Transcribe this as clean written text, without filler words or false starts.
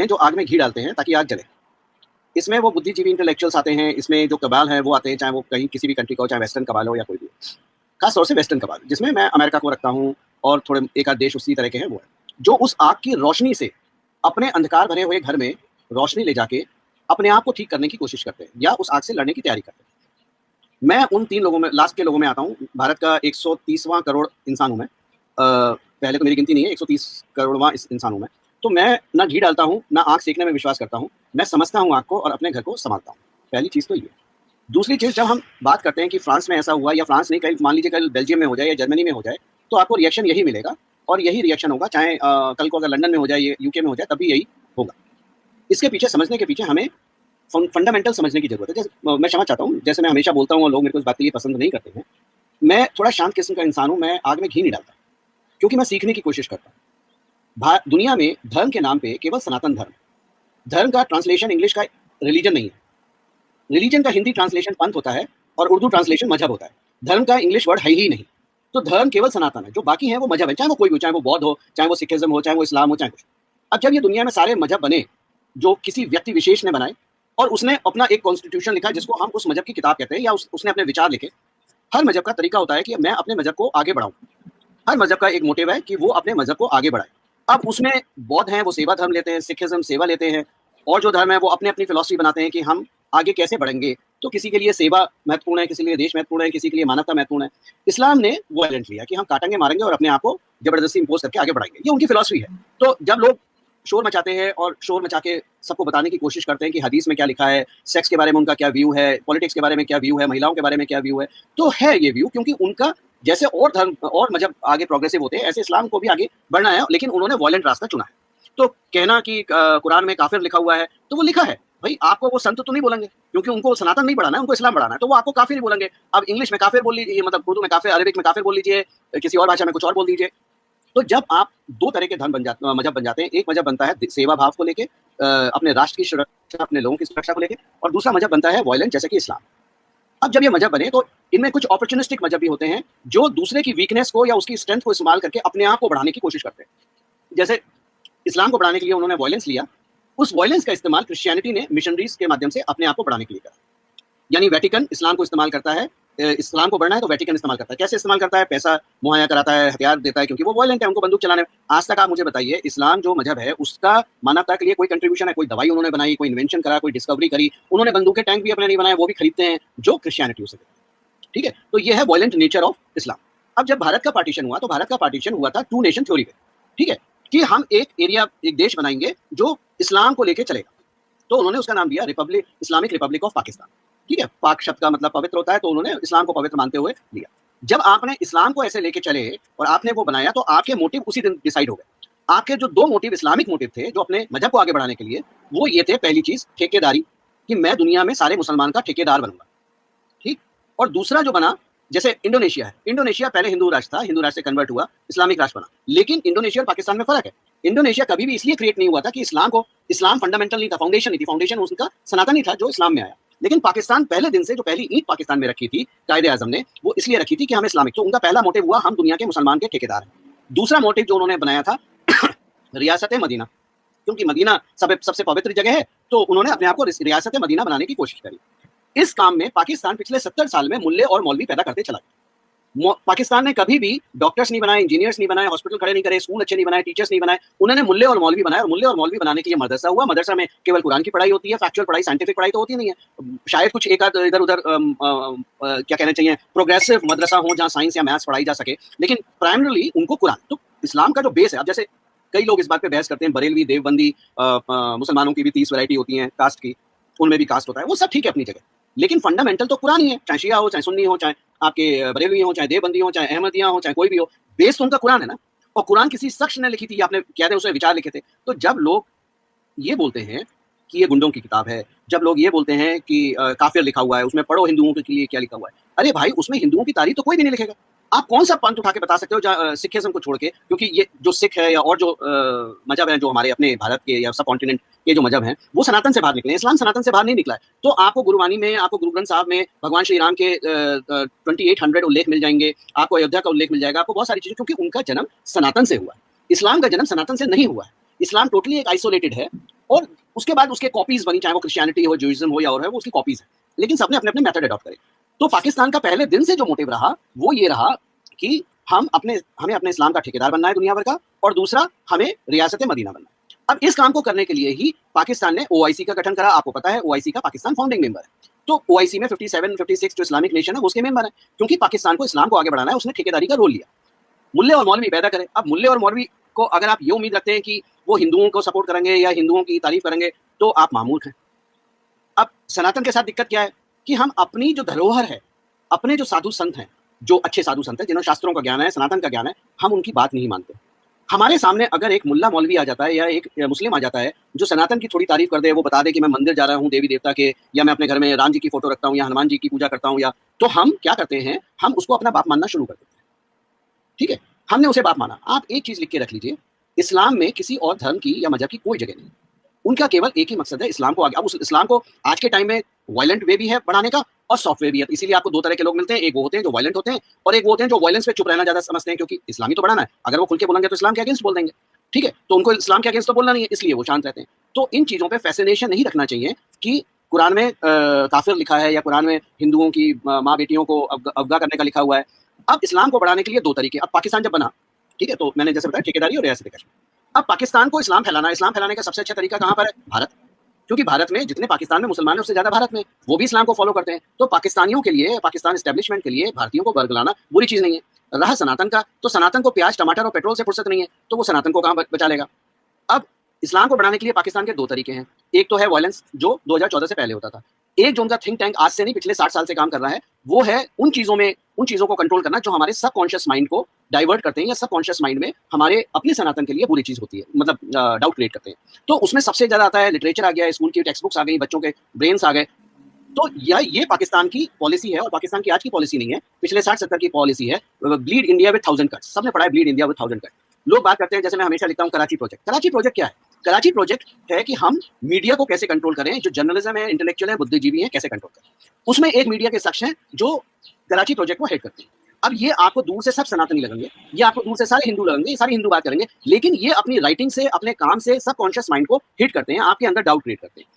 हैं जो आग में घी डालते हैं ताकि आग जले। इसमें वो बुद्धिजीवी इंटेलेक्चुअल्स आते हैं, इसमें जो कबाल है वो आते हैं, चाहे वो कहीं किसी भी कंट्री का हो, चाहे वेस्टर्न कबाल हो या कोई भी हो। खास तौर से वेस्टर्न कबाल, जिसमें मैं अमेरिका को रखता हूँ और थोड़े एक आध देश उसी तरह के हैं वो है, जो उस आग की रोशनी से अपने अंधकार भरे हुए घर में रोशनी ले जाके अपने आप को ठीक करने की कोशिश करते हैं या उस आग से लड़ने की तैयारी करते हैं। मैं उन 3 लोगों में, लास्ट के लोगों में आता हूँ। भारत का 130वां करोड़ इंसान हूँ मैं। पहले तो मेरी गिनती नहीं है, 130 करोड़वां इंसान हूँ मैं। तो मैं ना घी डालता हूँ, ना आग सेकने में विश्वास करता हूँ। मैं समझता हूँ आग को और अपने घर को संभालता हूँ। पहली चीज़ तो ये। दूसरी चीज़, जब हम बात करते हैं कि फ्रांस में ऐसा हुआ या फ्रांस नहीं, कहीं मान लीजिए कल बेल्जियम में हो जाए या जर्मनी में हो जाए, तो आपको रिएक्शन यही मिलेगा और यही रिएक्शन होगा। चाहे कल को अगर लंदन में हो जाए, यूके में हो जाए, तब भी यही होगा। इसके पीछे समझने के पीछे हमें फंडामेंटल समझने की जरूरत है। जैसे मैं क्षमा चाहता हूँ, जैसे मैं हमेशा बोलता हूँ और लोग मेरे को इस बात के लिए पसंद नहीं करते हैं, मैं थोड़ा शांत किस्म का इंसान हूँ। मैं आग में घी नहीं डालता क्योंकि मैं सीखने की कोशिश करता हूँ। दुनिया में धर्म के नाम पे केवल सनातन धर्म, धर्म का ट्रांसलेशन इंग्लिश का रिलीजन नहीं है। रिलीजन का हिंदी ट्रांसलेशन पंथ होता है और उर्दू ट्रांसलेशन मजहब होता है। धर्म का इंग्लिश वर्ड है ही नहीं। तो धर्म केवल सनातन है, जो बाकी है वो मजहब है, चाहे वो कोई भी हो, चाहे वो बौद्ध हो, चाहे वो सिखिज्म हो, चाहे वो इस्लाम हो, चाहे कुछ। अब जब ये दुनिया में सारे मजहब बने जो किसी व्यक्ति विशेष ने बनाए और उसने अपना एक कॉन्स्टिट्यूशन लिखा जिसको हम उस मजहब की किताब कहते हैं, या उसने अपने विचार लिखे। हर मजहब का तरीका होता है कि मैं अपने मजहब को आगे बढ़ाऊं। हर मजहब का एक मोटिव है कि वो अपने मजहब को आगे बढ़ाए। अब उसमें बौद्ध हैं, वो सेवा धर्म लेते हैं, सिखिज्म सेवा लेते हैं, और जो धर्म है वो अपने अपनी फिलॉसफी बनाते हैं कि हम आगे कैसे बढ़ेंगे। तो किसी के लिए सेवा महत्वपूर्ण है, किसी के लिए देश महत्वपूर्ण है, किसी के लिए मानवता महत्वपूर्ण है। इस्लाम ने वायलेंट लिया कि हम काटेंगे मारेंगे और अपने आप को जबरदस्ती इंपोज करके आगे बढ़ाएंगे। ये उनकी फिलॉसफी है। तो जब लोग शोर मचाते हैं और शोर मचा के सबको बताने की कोशिश करते हैं कि हदीस में क्या लिखा है, सेक्स के बारे में उनका क्या व्यू है, पॉलिटिक्स के बारे में क्या व्यू है, महिलाओं के बारे में क्या व्यू है, तो है ये व्यू, क्योंकि उनका जैसे और धर्म और मजहब आगे प्रोग्रेसिव होते हैं, ऐसे इस्लाम को भी आगे बढ़ना है, लेकिन उन्होंने वायलेंट रास्ता चुना है। तो कहना कि कुरान में काफिर लिखा हुआ है, तो वो लिखा है भाई, आपको वो संत तो नहीं बोलेंगे, क्योंकि उनको सनातन नहीं बढ़ाना है, उनको इस्लाम बढ़ाना है, तो वो आपको काफिर ही बोलेंगे। अब इंग्लिश में काफिर बोल लीजिए, मतलब उर्दू में काफिर, अरबिक में काफिर बोल लीजिए, किसी और भाषा में कुछ और बोल दीजिए। तो जब आप दो तरह के मजहब बन जाते हैं, एक मजहब बनता है सेवा भाव को लेके, अपने राष्ट्र की सुरक्षा, अपने लोगों की सुरक्षा को लेके, और दूसरा मजहब बनता है वायलेंट, जैसे कि इस्लाम। अब जब ये मजहब बने तो इनमें कुछ अपॉर्चुनिस्टिक मजहब भी होते हैं जो दूसरे की वीकनेस को या उसकी स्ट्रेंथ को इस्तेमाल करके अपने आप को बढ़ाने की कोशिश करते हैं। जैसे इस्लाम को बढ़ाने के लिए उन्होंने वायलेंस लिया, उस वायलेंस का इस्तेमाल क्रिश्चियनिटी ने मिशनरीज के माध्यम से अपने आप को बढ़ाने के लिए करा। यानी वेटिकन इस्लाम को इस्तेमाल करता है, इस्लाम को बढ़ना है तो वेटिकन इस्तेमाल करता है। कैसे इस्तेमाल करता है? पैसा मुहैया कराता है, हथियार देता है, क्योंकि वो वायलेंट है, उनको बंदूक चलाने। आज तक आप मुझे बताइए, इस्लाम जो मजहब है उसका मानवता के लिए कोई कंट्रीब्यूशन है? कोई दवाई उन्होंने बनाई, कोई इन्वेंशन करा, कोई डिस्कवरी करी? उन्होंने बंदूक के टैंक भी अपने नहीं बनाए, वो भी खरीदते हैं जो क्रिश्चियनिटी उसे देती है। ठीक है, तो ये है वायलेंट नेचर ऑफ इस्लाम। अब जब भारत का पार्टीशन हुआ, तो भारत का पार्टीशन हुआ था टू नेशन थ्योरी पे। ठीक है, कि हम एक एरिया, एक देश बनाएंगे जो इस्लाम को लेके चलेगा। तो उन्होंने उसका नाम दिया Republic, Islamic Republic of Pakistan. ठीक है, पाक शब्द का मतलब पवित्र होता है, तो उन्होंने इस्लाम को पवित्र मानते हुए लिया। जब आपने इस्लाम को ऐसे लेके चले और आपने वो बनाया, तो आपके मोटिव उसी दिन डिसाइड हो गए। आपके जो दो मोटिव, इस्लामिक मोटिव थे जो अपने मजहब को आगे बढ़ाने के लिए, वो ये थे, पहली चीज ठेकेदारी, कि मैं दुनिया में सारे मुसलमान का ठेकेदार बनूंगा। ठीक, और दूसरा जो बना, जैसे इंडोनेशिया है, इंडोनेशिया पहले हिंदू राष्ट्र था, हिंदू राष्ट्र से कन्वर्ट हुआ, इस्लामिक राष्ट्र बना। लेकिन इंडोनेशिया और पाकिस्तान में फर्क है। इंडोनेशिया कभी भी इसलिए क्रिएट नहीं हुआ था कि इस्लाम फंडामेंटल नहीं था, फाउंडेशन नहीं थी, फाउंडेशन उसका सनातनी था जो इस्लाम में आया। लेकिन पाकिस्तान पहले दिन से, जो पहली ईंट पाकिस्तान में रखी थी कायदे आजम ने, वो इसलिए रखी थी कि हम इस्लामिक, तो उनका पहला मोटिव हुआ हम दुनिया के मुसलमान के ठेकेदार हैं। दूसरा मोटिव जो उन्होंने बनाया था रियासत मदीना, क्योंकि मदीना सबसे पवित्र जगह है, तो उन्होंने अपने आप को रियासत मदीना बनाने की कोशिश करी। इस काम में पाकिस्तान पिछले 70 साल में मुल्ले और मौलवी पैदा करते चला गया। पाकिस्तान ने कभी भी डॉक्टर्स नहीं बनाए, इंजीनियर्स नहीं बनाए, हॉस्पिटल खड़े नहीं करे, स्कूल अच्छे नहीं बनाए, टीचर्स नहीं बनाए, उन्होंने मुल्ले और मौलवी बनाए। और मुल्ले और मौलवी बनाने के लिए मदरसा हुआ। मदरसा में केवल कुरान की पढ़ाई होती है, फैक्चुअल पढ़ाई, साइंटिफिक पढ़ाई तो होती नहीं है। शायद कुछ एक आध इधर उधर क्या कहना चाहिए, प्रोग्रेसिव मदरसा हो जहाँ साइंस या मैथ्स पढ़ाई जा सके, लेकिन प्राइमरली उनको कुरान। तो इस्लाम का जो बेस है, अब जैसे कई लोग इस बात पे बहस करते हैं, बरेलवी, देवबंदी, मुसलमानों की भी 30 वैरायटी होती है कास्ट की, उनमें भी कास्ट होता है, वो सब ठीक है अपनी जगह, लेकिन फंडामेंटल तो कुरान ही है। चाहे शिया हो, चाहे सुन्नी हो, चाहे आपके बरेलवी हो, चाहे देवबंदी हो, चाहे अहमदिया हो, चाहे कोई भी हो, बेस तो उनका कुरान है ना। और कुरान किसी शख्स ने लिखी थी, आपने कहते हैं उसमें विचार लिखे थे। तो जब लोग ये बोलते हैं कि ये गुंडों की किताब है, जब लोग ये बोलते हैं कि काफिर लिखा हुआ है, उसमें पढ़ो हिंदुओं के लिए क्या लिखा हुआ है, अरे भाई उसमें हिंदुओं की तारीफ तो कोई भी नहीं लिखेगा। आप कौन सा पंथ उठा के बता सकते हो सिखिज्म को छोड़ के, क्योंकि ये जो सिख है या और जो मजहब है जो हमारे अपने भारत के या सब कॉन्टिनेंट के जो मजहब हैं, वो सनातन से बाहर निकले। इस्लाम सनातन से बाहर नहीं निकला है। तो आपको गुरुवाणी में, आपको गुरु ग्रंथ साहब में भगवान श्री राम के 2800 उल्लेख मिल जाएंगे, आपको अयोध्या का उल्लेख मिल जाएगा, आपको बहुत सारी चीजें, क्योंकि उनका जन्म सनातन से हुआ है। इस्लाम का जन्म सनातन से नहीं हुआ है। इस्लाम टोटली एक आइसोलेटेड है। और उसके बाद उसके कॉपीज बनी, चाहे वो क्रिश्चियनिटी हो, जूइज्म हो या और है, वो उसकी कॉपीज है, लेकिन सबने अपने अपने मेथड अडॉप्ट करे। तो पाकिस्तान का पहले दिन से जो मोटिव रहा वो ये रहा कि हमें अपने इस्लाम का ठेकेदार बनना है दुनिया भर का, और दूसरा हमें रियासत मदीना बनना है। अब इस काम को करने के लिए ही पाकिस्तान ने ओआईसी का गठन करा। आपको पता है ओआईसी का पाकिस्तान फाउंडिंग मेंबर है। तो ओआईसी में 57, 56 जो इस्लामिक नेशन है उसके मेंबर है, क्योंकि पाकिस्तान को इस्लाम को आगे बढ़ाना है, उसने ठेकेदारी का रोल लिया। मुल्ले और मौलवी पैदा करें। अब मुल्ले और मौलवी को अगर आप ये उम्मीद रखते हैं कि वो हिंदुओं को सपोर्ट करेंगे या हिंदुओं की तारीफ करेंगे, तो आप मामूल हैं। अब सनातन के साथ दिक्कत क्या है कि हम अपनी जो धरोहर है, अपने जो साधु संत हैं, जो अच्छे साधु संत हैं जिन्हें शास्त्रों का ज्ञान है, सनातन का ज्ञान है, हम उनकी बात नहीं मानते। हमारे सामने अगर एक मुल्ला मौलवी आ जाता है या एक मुस्लिम आ जाता है जो सनातन की थोड़ी तारीफ कर दे, वो बता दे कि मैं मंदिर जा रहा हूँ देवी देवता के, या मैं अपने घर में राम जी की फोटो रखता हूँ या हनुमान जी की पूजा करता हूँ, या तो हम क्या करते हैं, हम उसको अपना बाप मानना शुरू कर देते हैं। ठीक है, हमने उसे बाप माना। आप एक चीज लिख के रख लीजिए, इस्लाम में किसी और धर्म की या मजहब की कोई जगह नहीं। उनका केवल एक ही मकसद है, इस्लाम को आगे। अब उस इस्लाम को आज के टाइम में वायलेंट वे भी है बढ़ाने का और सॉफ्ट वे भी है। इसीलिए आपको दो तरह के लोग मिलते हैं, एक वो होते हैं जो वायलेंट होते हैं और एक वो होते हैं जो वायलेंस पे चुप रहना ज्यादा समझते हैं, क्योंकि इस्लामी तो बढ़ाना है। अगर वो खुल के बोलेंगे तो इस्लाम के अगेंस्ट बोल देंगे। ठीक है, तो उनको इस्लाम के अगेंस्ट तो बोलना नहीं है, इसलिए वो शांत रहते हैं। तो इन चीजों पे फैसिनेशन नहीं रखना चाहिए कि कुरान में काफिर लिखा है या कुरान में हिंदुओं की माँ बेटियों को अवगा करने का लिखा हुआ है। अब इस्लाम को बढ़ाने के लिए दो तरीके। अब पाकिस्तान जब बना, ठीक है, तो मैंने जैसे बताया ठेकेदारी और रियासत कश्मीर। अब पाकिस्तान को इस्लाम फैलाने का सबसे अच्छा तरीका कहाँ पर है? भारत। क्योंकि भारत में जितने पाकिस्तान में मुसलमान हैं उससे ज्यादा भारत में वो भी इस्लाम को फॉलो करते हैं। तो पाकिस्तानियों के लिए, पाकिस्तान एस्टेब्लिशमेंट के लिए भारतीयों को बरगलाना बुरी चीज नहीं है। रहा सनातन का, तो सनातन को प्याज टमाटर और पेट्रोल से फुर्सत नहीं है, तो वो सनातन को कहाँ बचा लेगा। अब इस्लाम को बढ़ाने के लिए पाकिस्तान के दो तरीके हैं। एक तो है वायलेंस, जो 2014 से पहले होता था। एक जो उनका थिंक टैंक आज से नहीं पिछले 60 साल से काम कर रहा है, वो है उन चीजों को कंट्रोल करना जो हमारे सबकॉन्शियस माइंड को डाइवर्ट करते हैं या सबकॉन्शियस माइंड में हमारे अपने सनातन के लिए बुरी चीज होती है, मतलब डाउट क्रिएट करते हैं। तो उसमें सबसे ज्यादा आता है लिटरेचर आ गया, स्कूल की टेक्स्ट बुक्स आ गई, बच्चों के ब्रेन्स आ गए। तो ये पाकिस्तान की पॉलिसी है, और पाकिस्तान की आज की पॉलिसी नहीं है, पिछले 60-70 की पॉलिसी है। ब्लीड इंडिया विद 1000 कट्स, सबने पढ़ा है ब्लीड इंडिया विद 1000 कट। लोग बात करते हैं, जैसे मैं हमेशा लिखता हूँ कराची प्रोजेक्ट। कराची प्रोजेक्ट क्या है? कराची प्रोजेक्ट है कि हम मीडिया को कैसे कंट्रोल करें, जो जर्नलिज्म है, इंटेलेक्चुअल है, बुद्धिजीवी है, कैसे कंट्रोल करें। उसमें एक मीडिया के शख्स हैं जो कराची प्रोजेक्ट को हेड करते हैं। अब ये आपको दूर से सब सनातनी लगेंगे, ये आपको दूर से सारे हिंदू लगेंगे, सारे हिंदू बात करेंगे, लेकिन ये अपनी राइटिंग से, अपने काम से सबकॉन्शियस माइंड को हिट करते हैं, आपके अंदर डाउट क्रिएट करते हैं।